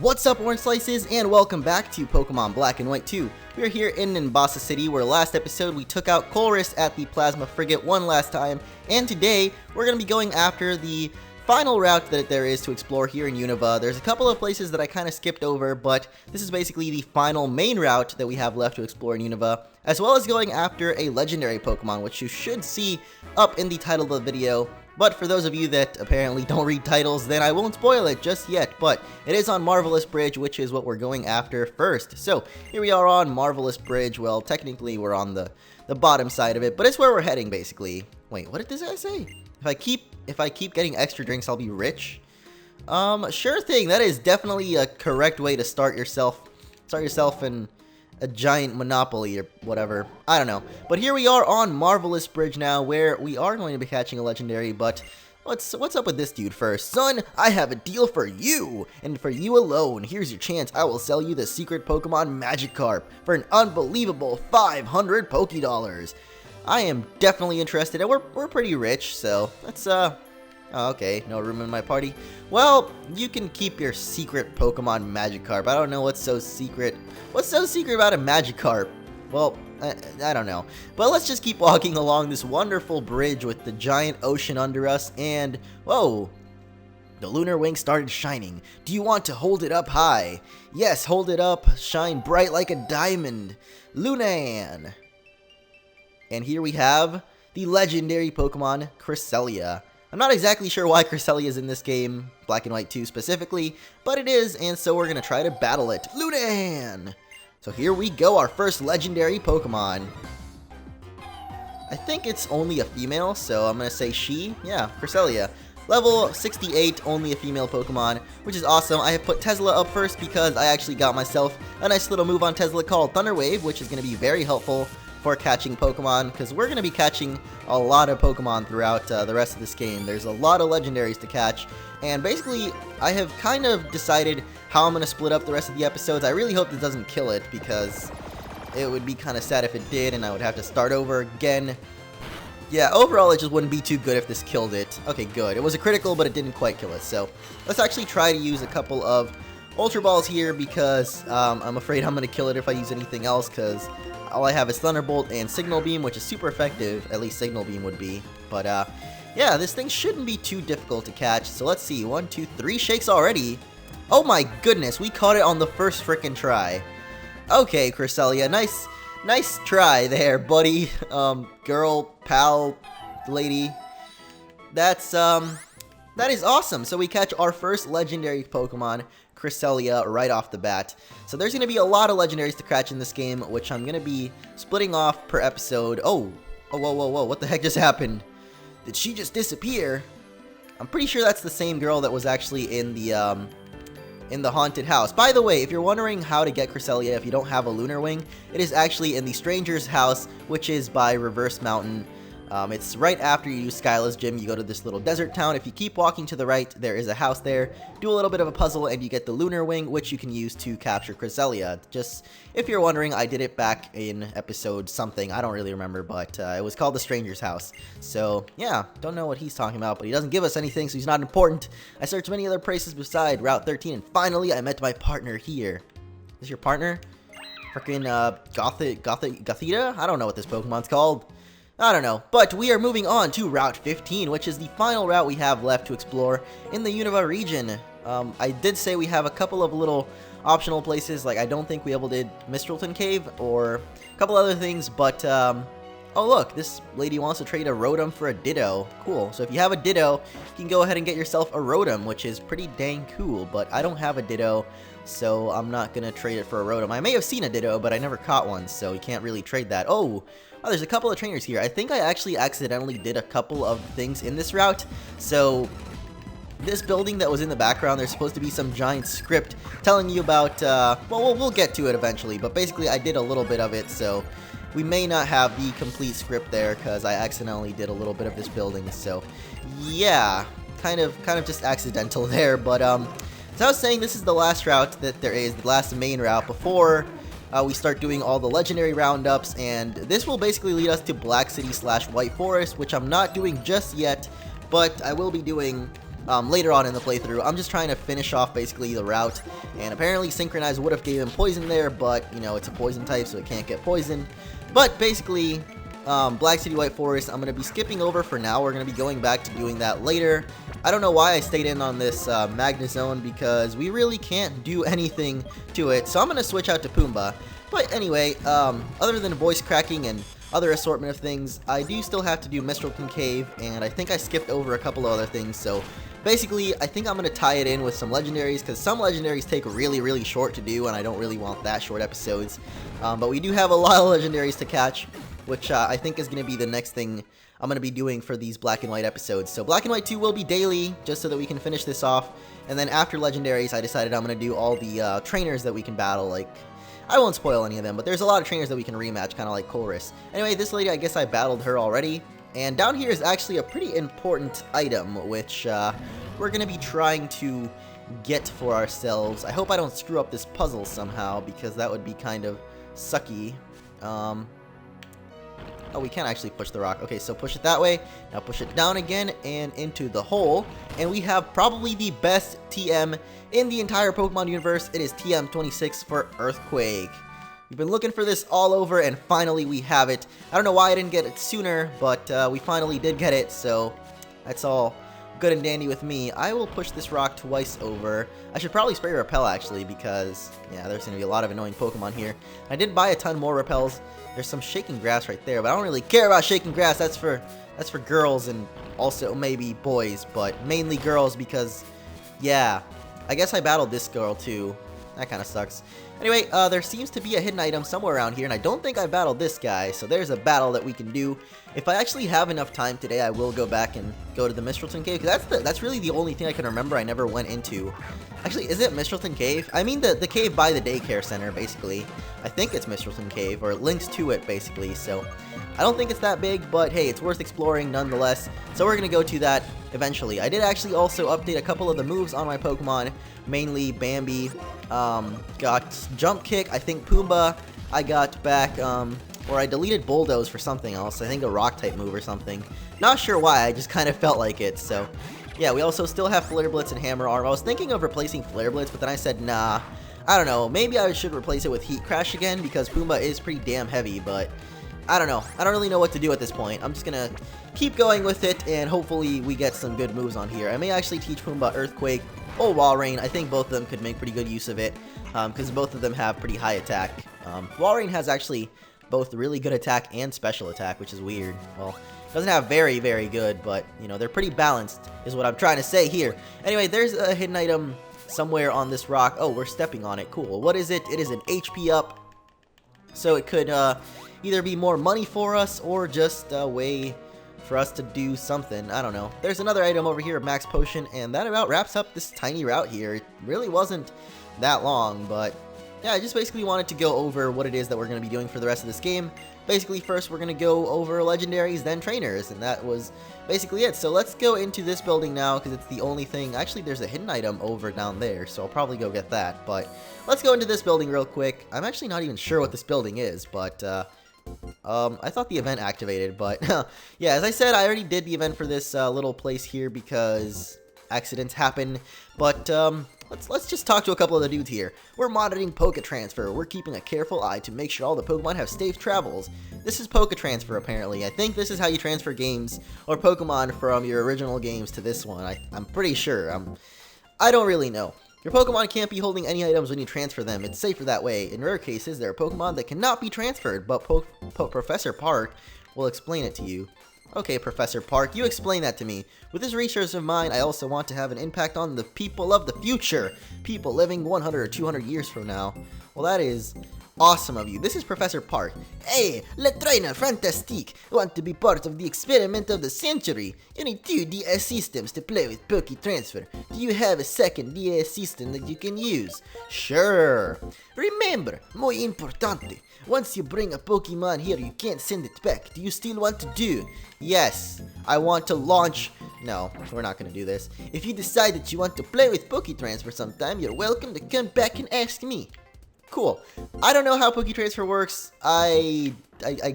What's up, Orange Slices, and welcome back to Pokemon Black and White 2. We are here in Nimbasa City, where last episode we took out Colress at the Plasma Frigate one last time, and today we're going to be going after the final route that there is to explore here in Unova. There's a couple of places that I kind of skipped over, but this is basically the final main route that we have left to explore in Unova, as well as going after a legendary Pokemon, which you should see up in the title of the video. But for those of you that apparently don't read titles, then I won't spoil it just yet, but it is on Marvelous Bridge, which is what we're going after first. So, here we are on Marvelous Bridge. Well, technically we're on the bottom side of it, but it's where we're heading, basically. Wait, what did this guy say? If I keep getting extra drinks, I'll be rich? Sure thing. That is definitely a correct way to start yourself in a giant monopoly or whatever. I don't know. But here we are on Marvelous Bridge now, where we are going to be catching a legendary, but what's up with this dude first? Son, I have a deal for you, and for you alone. Here's your chance. I will sell you the secret Pokemon Magikarp for an unbelievable 500 Pokédollars. I am definitely interested, and we're pretty rich, so let's oh, okay, no room in my party. Well, you can keep your secret Pokemon Magikarp. I don't know what's so secret. What's so secret about a Magikarp? Well, I don't know. But let's just keep walking along this wonderful bridge with the giant ocean under us, and whoa! The lunar wing started shining. Do you want to hold it up high? Yes, hold it up. Shine bright like a diamond. Lunan! And here we have the legendary Pokemon Cresselia. I'm not exactly sure why Cresselia is in this game, Black and White 2 specifically, but it is, and so we're going to try to battle it. Lunan! So here we go, our first legendary Pokemon. I think it's only a female, so I'm going to say she. Yeah, Cresselia. Level 68, only a female Pokemon, which is awesome. I have put Tesla up first because I actually got myself a nice little move on Tesla called Thunder Wave, which is going to be very helpful for catching Pokemon, because we're going to be catching a lot of Pokemon throughout the rest of this game. There's a lot of legendaries to catch, and basically I have kind of decided how I'm going to split up the rest of the episodes. I really hope it doesn't kill it, because it would be kind of sad if it did, and I would have to start over again. Yeah, overall it just wouldn't be too good if this killed it. Okay, good. It was a critical, but it didn't quite kill it, so let's actually try to use a couple of Ultra Balls here, because I'm afraid I'm going to kill it if I use anything else, because all I have is Thunderbolt and Signal Beam, which is super effective. At least Signal Beam would be. But, yeah, this thing shouldn't be too difficult to catch. So let's see. 1, 2, 3 shakes already. Oh my goodness, we caught it on the first frickin' try. Okay, Cresselia, nice try there, buddy. Girl, pal, lady. That is awesome. So we catch our first legendary Pokemon, Cresselia, right off the bat. So there's going to be a lot of legendaries to catch in this game, which I'm going to be splitting off per episode. Oh, whoa, what the heck just happened? Did she just disappear? I'm pretty sure that's the same girl that was actually in the haunted house. By the way, if you're wondering how to get Cresselia if you don't have a lunar wing, it is actually in the stranger's house, which is by Reverse Mountain. It's right after you use Skyla's gym. You go to this little desert town. If you keep walking to the right, there is a house there. Do a little bit of a puzzle, and you get the lunar wing, which you can use to capture Cresselia. Just, if you're wondering, I did it back in episode something. I don't really remember, but it was called the Stranger's House. So, yeah, don't know what he's talking about, but he doesn't give us anything, so he's not important. I searched many other places beside Route 13, and finally, I met my partner here. Is this your partner? Frickin' Gothita? I don't know what this Pokemon's called. I don't know, but we are moving on to Route 15, which is the final route we have left to explore in the Unova region. I did say we have a couple of little optional places, like I don't think we ever did Mistralton Cave or a couple other things, but oh look, this lady wants to trade a Rotom for a Ditto. Cool, so if you have a Ditto, you can go ahead and get yourself a Rotom, which is pretty dang cool, but I don't have a Ditto, so I'm not going to trade it for a Rotom. I may have seen a Ditto, but I never caught one, so you can't really trade that. Oh, there's a couple of trainers here. I think I actually accidentally did a couple of things in this route. So this building that was in the background, there's supposed to be some giant script telling you about, well, we'll get to it eventually, but basically I did a little bit of it, so we may not have the complete script there because I accidentally did a little bit of this building. So yeah, kind of just accidental there, but as I was saying, this is the last route that there is, the last main route before we start doing all the legendary roundups, and this will basically lead us to Black City / White Forest, which I'm not doing just yet, but I will be doing later on in the playthrough. I'm just trying to finish off basically the route, and apparently Synchronize would have gave him poison there, but you know, it's a poison type, so it can't get poisoned. But basically, Black City White Forest, I'm going to be skipping over for now. We're going to be going back to doing that later. I don't know why I stayed in on this Magna Zone, because we really can't do anything to it, so I'm going to switch out to Pumbaa. But anyway, other than voice cracking and other assortment of things, I do still have to do Mistralton Cave, and I think I skipped over a couple of other things, so basically, I think I'm going to tie it in with some legendaries, because some legendaries take really short to do, and I don't really want that short episodes. But we do have a lot of legendaries to catch, which I think is going to be the next thing I'm going to be doing for these Black and White episodes. So Black and White 2 will be daily, just so that we can finish this off, and then after legendaries, I decided I'm going to do all the trainers that we can battle, like, I won't spoil any of them, but there's a lot of trainers that we can rematch, kind of like Colress. Anyway, this lady, I guess I battled her already. And down here is actually a pretty important item, which we're going to be trying to get for ourselves. I hope I don't screw up this puzzle somehow, because that would be kind of sucky. Oh, we can actually push the rock. Okay, so push it that way. Now push it down again and into the hole. And we have probably the best TM in the entire Pokemon universe. It is TM26 for Earthquake. We've been looking for this all over, and finally we have it. I don't know why I didn't get it sooner, but we finally did get it, so that's all good and dandy with me. I will push this rock twice over. I should probably spray Repel, actually, because, yeah, there's going to be a lot of annoying Pokemon here. I did buy a ton more Repels. There's some Shaking Grass right there, but I don't really care about Shaking Grass. That's for girls and also maybe boys, but mainly girls because, yeah, I guess I battled this girl, too. That kind of sucks. Anyway, there seems to be a hidden item somewhere around here, and I don't think I battled this guy, so there's a battle that we can do. If I actually have enough time today, I will go back and go to the Mistralton Cave, because that's really the only thing I can remember I never went into. Actually, is it Mistralton Cave? I mean the cave by the daycare center, basically. I think it's Mistralton Cave, or it links to it, basically, so I don't think it's that big, but hey, it's worth exploring nonetheless, so we're going to go to that eventually. I did actually also update a couple of the moves on my Pokemon, mainly Bambi, got Jump Kick, I think Pumbaa, I got back, or I deleted Bulldoze for something else, I think a Rock-type move or something. Not sure why, I just kind of felt like it, so yeah, we also still have Flare Blitz and Hammer Arm. I was thinking of replacing Flare Blitz, but then I said, nah, I don't know, maybe I should replace it with Heat Crash again, because Pumbaa is pretty damn heavy, but I don't know. I don't really know what to do at this point. I'm just gonna keep going with it, and hopefully we get some good moves on here. I may actually teach Pumbaa Earthquake or Walrein. I think both of them could make pretty good use of it, because both of them have pretty high attack. Walrein has actually both really good attack and special attack, which is weird. Well, it doesn't have very good, but, you know, they're pretty balanced, is what I'm trying to say here. Anyway, there's a hidden item somewhere on this rock. Oh, we're stepping on it. Cool. What is it? It is an HP up, so it could, either be more money for us or just a way for us to do something. I don't know. There's another item over here, Max Potion, and that about wraps up this tiny route here. It really wasn't that long, but yeah, I just basically wanted to go over what it is that we're going to be doing for the rest of this game. Basically, first we're going to go over legendaries, then trainers, and that was basically it. So let's go into this building now, because it's the only thing. Actually, there's a hidden item over down there, so I'll probably go get that. But let's go into this building real quick. I'm actually not even sure what this building is, but I thought the event activated, but yeah, as I said, I already did the event for this little place here because accidents happen, but let's just talk to a couple of the dudes here. We're monitoring Poké Transfer. We're keeping a careful eye to make sure all the Pokemon have safe travels. This is Poké Transfer, apparently. I think this is how you transfer games or Pokemon from your original games to this one. I'm pretty sure. I don't really know. Your Pokemon can't be holding any items when you transfer them. It's safer that way. In rare cases, there are Pokemon that cannot be transferred, but Professor Park will explain it to you. Okay, Professor Park, you explain that to me. With this research of mine, I also want to have an impact on the people of the future. People living 100 or 200 years from now. Well, that is awesome of you. This is Professor Park. Hey, le trainer fantastique. Want to be part of the experiment of the century? You need 2 DS systems to play with Poké Transfer. Do you have a second DS system that you can use? Sure. Remember, muy importante. Once you bring a Pokemon here, you can't send it back. Do you still want to do? Yes, I want to launch. No, we're not going to do this. If you decide that you want to play with Poké Transfer sometime, you're welcome to come back and ask me. Cool. I don't know how Poké Transfer works. I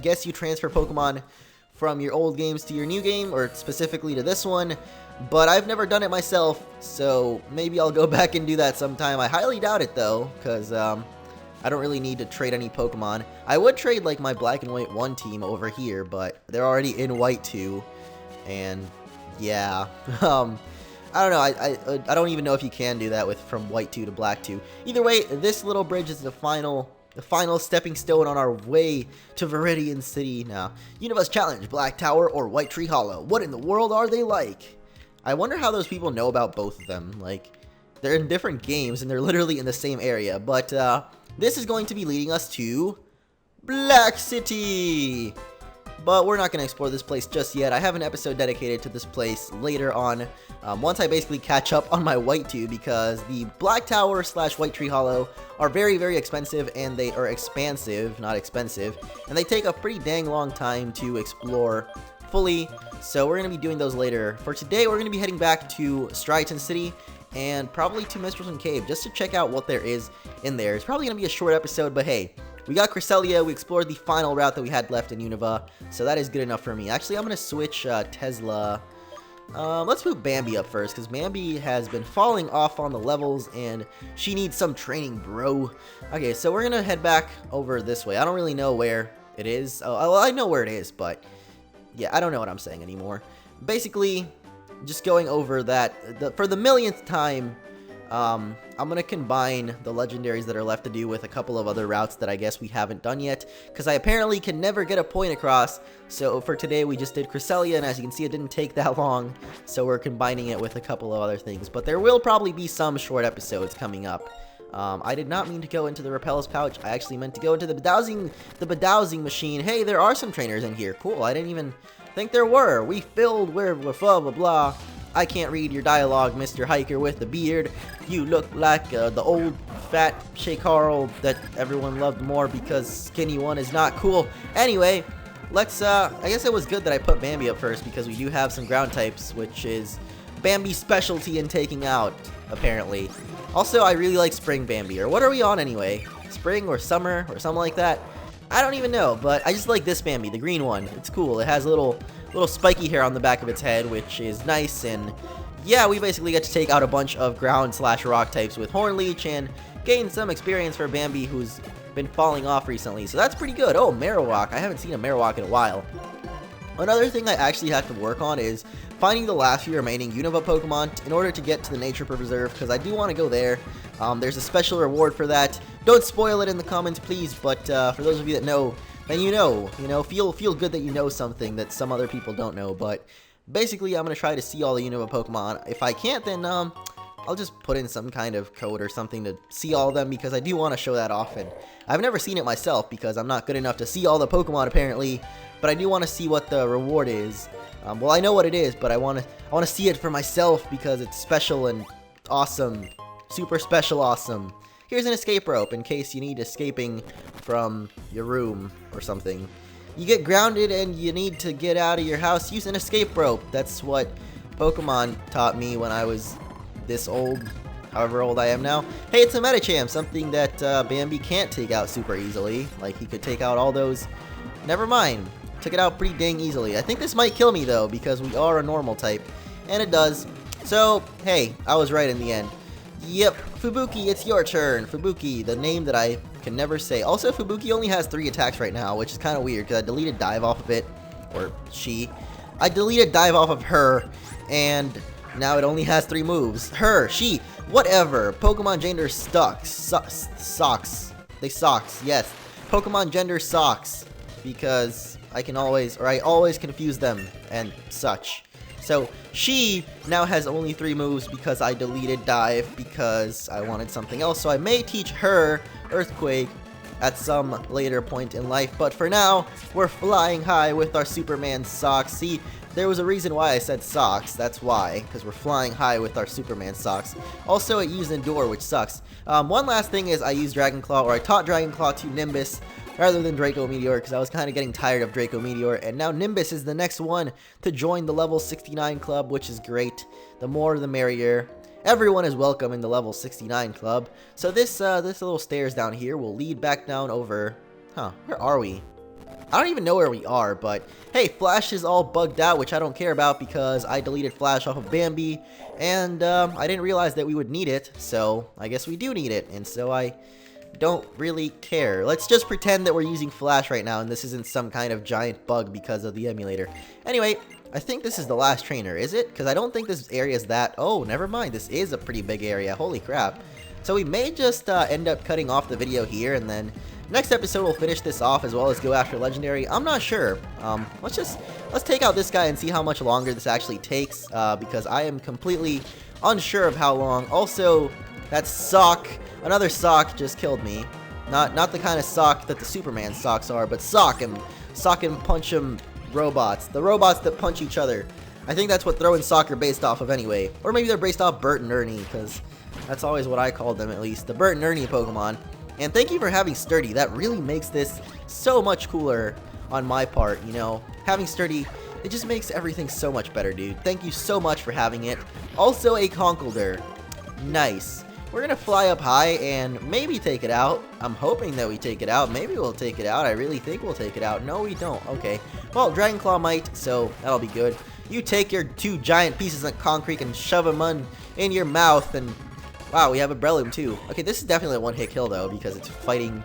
guess you transfer Pokemon from your old games to your new game, or specifically to this one. but I've never done it myself, so maybe I'll go back and do that sometime. I highly doubt it though, because I don't really need to trade any Pokemon. I would trade like my Black and White 1 team over here, but they're already in White 2, and yeah, I don't know. I don't even know if you can do that with from White 2 to Black 2. Either way, this little bridge is the final stepping stone on our way to Viridian City. Now, Unova's challenge: Black Tower or White Tree Hollow. What in the world are they like? I wonder how those people know about both of them. Like, they're in different games and they're literally in the same area. But this is going to be leading us to Black City. But we're not going to explore this place just yet. I have an episode dedicated to this place later on, once I basically catch up on my White 2, because the Black Tower / White Tree Hollow are very, very expensive, and they are expansive, not expensive, and they take a pretty dang long time to explore fully, so we're going to be doing those later. For today, we're going to be heading back to Striaton City, and probably to Mistralton Cave, just to check out what there is in there. It's probably going to be a short episode, but hey, we got Cresselia, we explored the final route that we had left in Unova, so that is good enough for me. Actually, I'm going to switch Tesla. Let's move Bambi up first, because Bambi has been falling off on the levels, and she needs some training, bro. Okay, so we're going to head back over this way. I don't really know where it is. Oh, well, I know where it is, but yeah, I don't know what I'm saying anymore. Basically, just going over that for the millionth time. I'm going to combine the legendaries that are left to do with a couple of other routes that I guess we haven't done yet, because I apparently can never get a point across. So for today, we just did Cresselia, and as you can see, it didn't take that long, so we're combining it with a couple of other things. But there will probably be some short episodes coming up. I did not mean to go into the Repel's pouch. I actually meant to go into the Bedowsing machine. Hey, there are some trainers in here. Cool, I didn't even think there were. We filled where blah blah blah. I can't read your dialogue, Mr. Hiker with the beard. You look like the old fat Shay Carl that everyone loved more because skinny one is not cool. Anyway, let's I guess it was good that I put Bambi up first, because we do have some ground types, which is Bambi's specialty in taking out, apparently. Also, I really like Spring Bambi, or what are we on anyway? Spring or summer or something like that? I don't even know, but I just like this Bambi, the green one. It's cool. It has a little spiky hair on the back of its head, which is nice, and yeah, we basically get to take out a bunch of ground / rock types with Hornleech and gain some experience for Bambi, who's been falling off recently, so that's pretty good. Oh, Marowak. I haven't seen a Marowak in a while. Another thing I actually have to work on is finding the last few remaining Unova Pokemon in order to get to the Nature Preserve, because I do want to go there. There's a special reward for that. Don't spoil it in the comments, please, but for those of you that know, then you know, feel good that you know something that some other people don't know. But basically, I'm going to try to see all the Unova Pokemon. If I can't, then I'll just put in some kind of code or something to see all of them, because I do want to show that often. I've never seen it myself, because I'm not good enough to see all the Pokemon, apparently, but I do want to see what the reward is. Well, I know what it is, but I want to see it for myself, because it's special and awesome. Super special awesome. Here's an escape rope in case you need escaping from your room or something. You get grounded and you need to get out of your house, use an escape rope. That's what Pokemon taught me when I was this old, however old I am now. Hey, it's a Medicham, something that Bambi can't take out super easily. Like, he could take out all those. Never mind. Took it out pretty dang easily. I think this might kill me, though, because we are a normal type. And it does. So, hey, I was right in the end. Yep, Fubuki, it's your turn. Fubuki, the name that I can never say. Also, Fubuki only has 3 attacks right now, which is kind of weird, because I deleted Dive off of it. Or she. I deleted Dive off of her, and now it only has 3 moves. Her, she, whatever. Pokemon gender sucks. Socks. They socks, yes. Pokemon gender socks. Because I always confuse them and such. So she now has only 3 moves because I deleted Dive because I wanted something else. So I may teach her Earthquake at some later point in life. But for now, we're flying high with our Superman socks. See, there was a reason why I said socks. That's why, because we're flying high with our Superman socks. Also, it used Endure, which sucks. One last thing is I used Dragon Claw, or I taught Dragon Claw to Nimbus rather than Draco Meteor, because I was kind of getting tired of Draco Meteor, and now Nimbus is the next one to join the level 69 club, which is great. The more the merrier. Everyone is welcome in the level 69 club. So this little stairs down here will lead back down over, where are we? I don't even know where we are, but hey, Flash is all bugged out, which I don't care about because I deleted Flash off of Bambi, and I didn't realize that we would need it, so I guess we do need it, and so I don't really care. Let's just pretend that we're using Flash right now, and this isn't some kind of giant bug because of the emulator. Anyway, I think this is the last trainer, is it? Because I don't think this area is that... Oh, never mind, this is a pretty big area, holy crap. So we may just end up cutting off the video here, and then next episode we'll finish this off as well as go after Legendary. I'm not sure. Let's take out this guy and see how much longer this actually takes, because I am completely unsure of how long. Also, that sock, another sock just killed me. Not the kind of sock that the Superman socks are, but sock and punch him robots. The robots that punch each other. I think that's what Throw and Sock are based off of anyway. Or maybe they're based off Bert and Ernie, because that's always what I called them, at least. The Bert and Ernie Pokemon. And thank you for having Sturdy. That really makes this so much cooler on my part, you know. Having Sturdy, it just makes everything so much better, dude. Thank you so much for having it. Also a Conkeldurr. Nice. We're gonna fly up high and maybe take it out. I'm hoping that we take it out. Maybe we'll take it out. I really think we'll take it out. No, we don't. Okay. Well, Dragon Claw might, so that'll be good. You take your 2 giant pieces of concrete and shove them in your mouth, and wow, we have a Breloom too. Okay, this is definitely a one-hit kill though, because it's fighting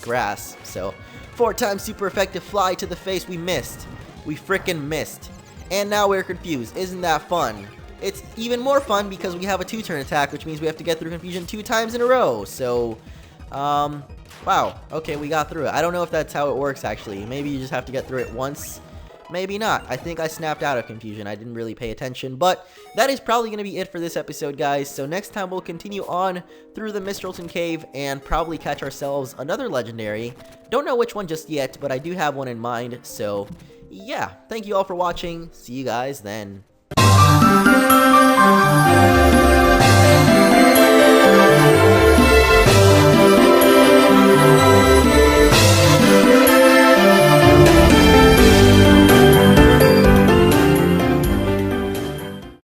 grass. So 4 times super effective fly to the face. We missed. We frickin' missed. And now we're confused. Isn't that fun? It's even more fun because we have a 2-turn attack, which means we have to get through confusion 2 times in a row. So, wow. Okay, we got through it. I don't know if that's how it works, actually. Maybe you just have to get through it once. Maybe not. I think I snapped out of confusion. I didn't really pay attention. But that is probably going to be it for this episode, guys. So next time we'll continue on through the Mistralton Cave and probably catch ourselves another legendary. Don't know which one just yet, but I do have one in mind. So, yeah. Thank you all for watching. See you guys then.